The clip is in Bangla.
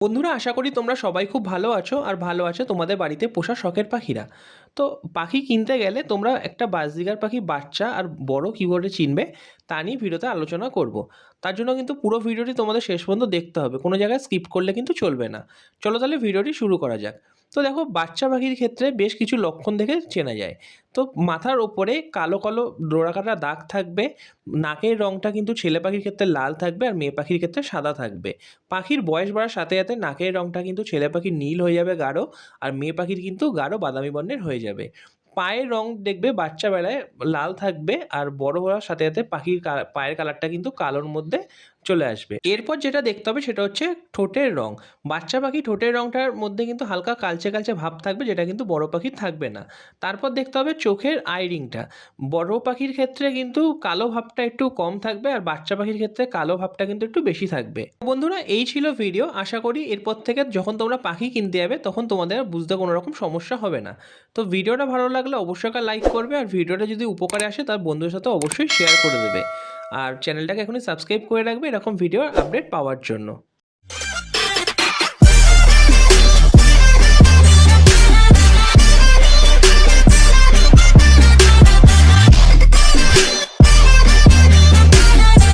বন্ধুরা, আশা করি তোমরা সবাই খুব ভালো আছো আর ভালো আছে তোমাদের বাড়িতে পোষা শখের পাখিরা। তো পাখি কিনতে গেলে তোমরা একটা বাজরিগার পাখি বাচ্চা আর বড় কী করে চিনবে তা নিয়ে ভিডিওতে আলোচনা করব। তার জন্য কিন্তু পুরো ভিডিওটি তোমাদের শেষ পর্যন্ত দেখতে হবে, কোনো জায়গায় স্কিপ করলে কিন্তু চলবে না। চলো তাহলে ভিডিওটি শুরু করা যাক। তো দেখো, বাচ্চা পাখির ক্ষেত্রে বেশ কিছু লক্ষণ দেখে চেনা যায়। তো মাথার ওপরে কালো কালো ডোরাকাটা দাগ থাকবে, নাকের রঙটা কিন্তু ছেলে পাখির ক্ষেত্রে লাল থাকবে আর মেয়ে পাখির ক্ষেত্রে সাদা থাকবে। পাখির বয়স বাড়ার সাথে সাথে নাকের রঙটা কিন্তু ছেলে পাখির নীল হয়ে যাবে গাঢ়, আর মেয়ে পাখির কিন্তু গাঢ় বাদামি বর্ণের হয়ে যাবে। পায়ের রং দেখবে বাচ্চা বেলায় লাল থাকবে, আর বড় হওয়ার সাথে সাথে পাখির পায়ের কালারটা কিন্তু কালোর মধ্যে চলে আসবে। এরপর যেটা দেখতে হবে সেটা হচ্ছে ঠোঁটের রং। বাচ্চা পাখি ঠোঁটের রংটার মধ্যে কিন্তু হালকা কালচে কালচে ভাব থাকবে, যেটা কিন্তু বড় পাখির থাকবে না। তারপর দেখতে হবে চোখের আই রিংটা। বড় পাখির ক্ষেত্রে কিন্তু কালো ভাবটা একটু কম থাকবে, আর বাচ্চা পাখির ক্ষেত্রে কালো ভাবটা কিন্তু একটু বেশি থাকবে। বন্ধুরা, এই ছিল ভিডিও। আশা করি এরপর থেকে যখন তোমরা পাখি কিনতে যাবে তখন তোমাদের বুঝতে কোনো রকম সমস্যা হবে না। তো ভিডিওটা ভালো লাগলে অবশ্যই একটা লাইক করবে, আর ভিডিওটা যদি উপকারে আসে তার বন্ধুদের সাথে অবশ্যই শেয়ার করে দেবে। আর চ্যানেলটাকে এখনই সাবস্ক্রাইব করে রাখবে এরকম ভিডিওর আপডেট পাওয়ার জন্য।